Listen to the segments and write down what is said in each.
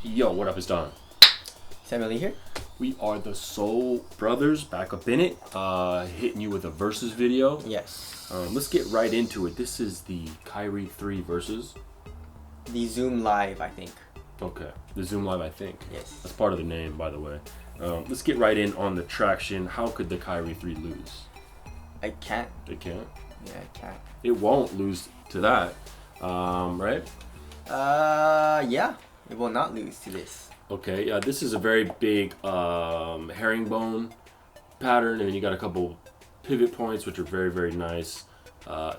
Yo, what up? It's Don. Samuel Lee here. We are the Soul Brothers, back up in it, hitting you with a versus video. Yes. Let's get right into it. This is the Kyrie 3 versus The Zoom Live, I think. Okay, the Zoom Live, I think. Yes. That's part of the name, by the way. Let's get right in on the traction. How could the Kyrie 3 lose? I can't. It can't? Yeah, I can't. It won't lose to that, right? Yeah. It will not lose to this. Okay, yeah, this is a very big herringbone pattern, and then you got a couple pivot points, which are very, very nice.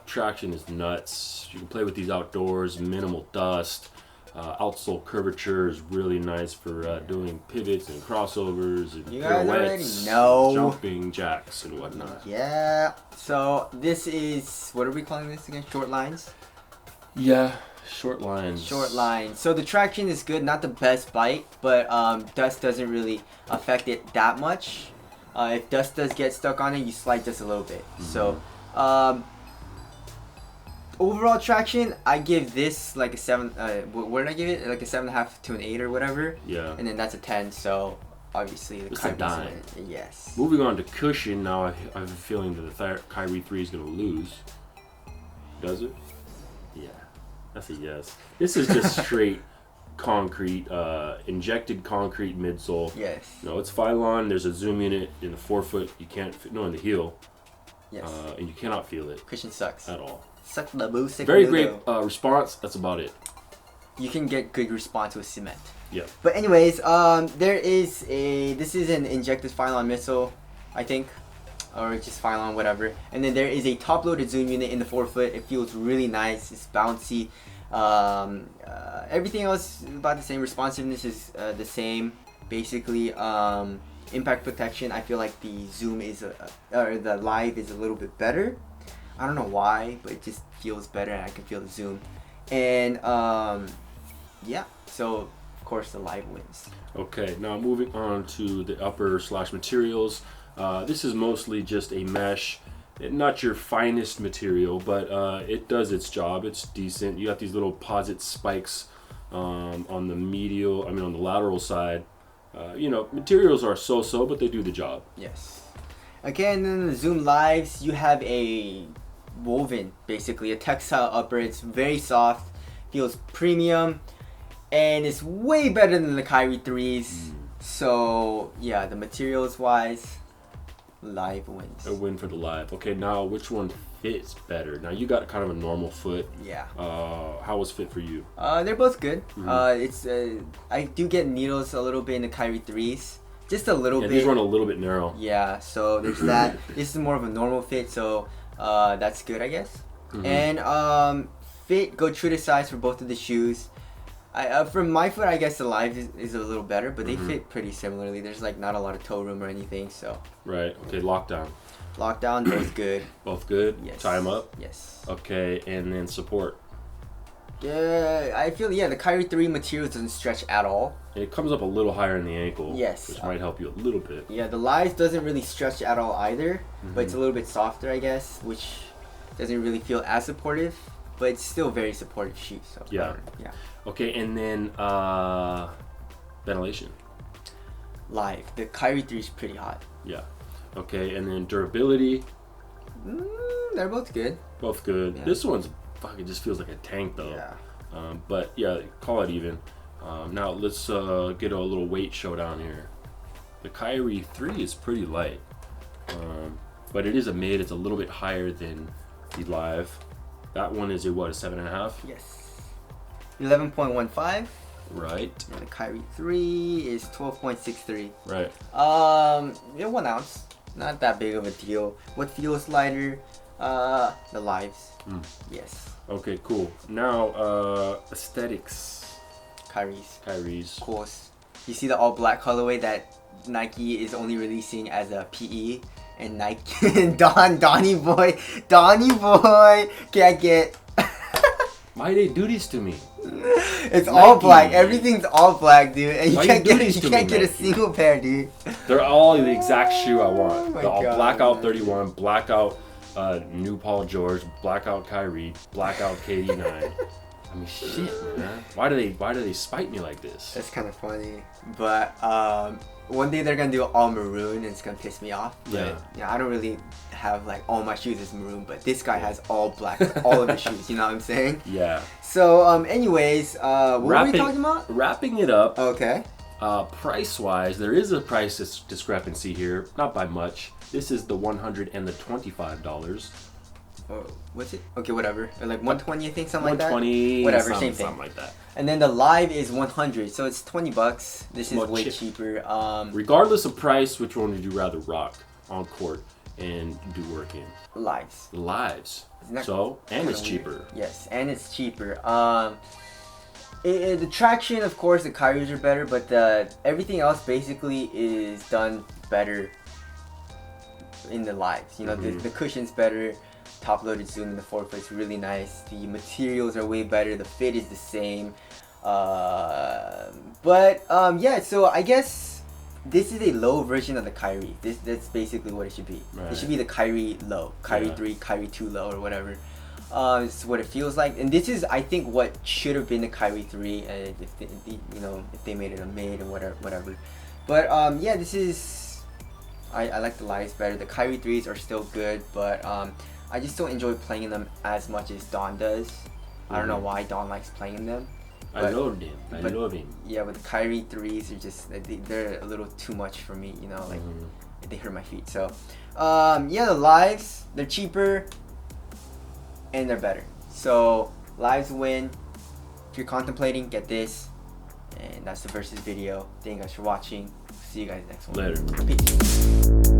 Traction is nuts. You can play with these outdoors, minimal dust. Outsole curvature is really nice for doing pivots and crossovers and you guys already pirouettes, know. Jumping jacks and whatnot. Yeah. So this is, what are we calling this again? Short lines? Yeah, short lines. Short lines. So the traction is good, not the best bite, but dust doesn't really affect it that much. If dust does get stuck on it, you slide just a little bit. Mm-hmm. So overall traction, I give this like a 7. What did I give it? Like a 7.5 to an 8 or whatever. Yeah. And then that's a 10. So obviously the Kyrie. Yes. Moving on to cushion, now I have a feeling that the Kyrie 3 is going to lose. Does it? Yeah, that's a yes. This is just straight concrete, injected concrete midsole. Yes. No, it's Phylon. There's a zoom unit in the forefoot. You can't fit, no, in the heel. Yes. And you cannot feel it. Cushion sucks at all. Suck the boo. Very great response. That's about it. You can get good response with cement. Yeah. But anyways, this is an injected Phylon missile, I think, or just Phylon, whatever. And then there is a top-loaded zoom unit in the forefoot. It feels really nice. It's bouncy. Everything else is about the same. Responsiveness is the same, basically. Impact protection, I feel like the Zoom is or the Live is a little bit better. I don't know why, but it just feels better, and I can feel the zoom. And yeah, so of course the Live wins. Okay, now moving on to the upper / materials. This is mostly just a mesh, not your finest material, but it does its job. It's decent. You got these little posit spikes on the on the lateral side. Materials are so-so, but they do the job. Yes. Again, in the Zoom Lives, you have a woven, basically a textile upper. It's very soft, feels premium, and it's way better than the Kyrie 3s. So yeah, the materials wise, Live wins. A win for the Live. Okay, now which one fits better? Now you got kind of a normal foot. Yeah. How was fit for you? They're both good. Mm-hmm. I do get needles a little bit in the Kyrie 3s. Just a little bit. These run a little bit narrow. Yeah, so there's that. This is more of a normal fit, so that's good, I guess. Mm-hmm. And fit, go true to size for both of the shoes. For my foot, I guess the Live is a little better, but they fit pretty similarly. There's like not a lot of toe room or anything, so. Right. Okay. Lockdown. Lockdown, both good. Both good. Yes. Tie them up. Yes. Okay, and then support. Yeah, I feel the Kyrie 3 material doesn't stretch at all. It comes up a little higher in the ankle. Yes. Which might help you a little bit. Yeah, the Live doesn't really stretch at all either, but it's a little bit softer, I guess, which doesn't really feel as supportive, but it's still very supportive shoe. So yeah. Yeah. Okay, and then ventilation. Live. The Kyrie 3 is pretty hot. Yeah. Okay, and then durability. They're both good. Both good. Yeah. This one's fucking just feels like a tank though. Yeah. But yeah, call it even. Now let's get a little weight showdown here. The Kyrie 3 is pretty light, but it is a mid. It's a little bit higher than the Live. That one is a 7.5? Yes. 11.15. Right. And the Kyrie 3 is 12.63. Right. 1 ounce. Not that big of a deal. What feels lighter? The Lives. Yes. Okay, cool. Now, aesthetics. Kyrie's. Of course. You see the all black colorway that Nike is only releasing as a PE, and Nike Donny boy can't get. Why they do this to me? It's Nike. All black. Everything's all black, dude. And you can't get a single pair, dude. They're all the exact shoe I want. Oh the all God, blackout man. 31, blackout New Paul George, blackout Kyrie, blackout KD9. I mean, shit, man. Why do they spite me like this? That's kind of funny. But one day they're gonna do all maroon and it's gonna piss me off. But, Yeah. I don't really have like all my shoes is maroon, but this guy has all black, all of the shoes. You know what I'm saying? Yeah. So, anyways, what were we talking about? Wrapping it up. Okay. Price-wise, there is a price discrepancy here, not by much. This is the $100 and the $25. Oh, what's it? Okay, whatever. Or like 120, I think, something like that. 120, whatever, same thing. Something like that. And then the live is 100, so it's $20. This is way cheaper. Regardless of price, which one would you rather rock on court and do work in? Lives. Lives. Isn't that So, and kinda it's cheaper. weird? Yes, and it's cheaper. The traction, of course, the Kyries are better, but everything else basically is done better in the lives. You know, the cushion's better, top-loaded zoom in the forefoot's really nice. The materials are way better. The fit is the same. Yeah. So I guess this is a low version of the Kyrie. That's basically what it should be. Right. It should be the Kyrie low, Kyrie 3, Kyrie 2 low, or whatever. It's what it feels like, and this is, I think, what should have been the Kyrie 3, if they made it a mid and whatever. But yeah, this is, I like the lives better. The Kyrie 3s are still good, but I just don't enjoy playing them as much as Don does. I don't know why Don likes playing them. I love him. I love him. Yeah, but the Kyrie 3s are just, they're a little too much for me, you know, like they hurt my feet. So yeah, the lives, they're cheaper and they're better. So lives win. If you're contemplating, get this. And that's the versus video. Thank you guys for watching. See you guys next one. Later. Peace.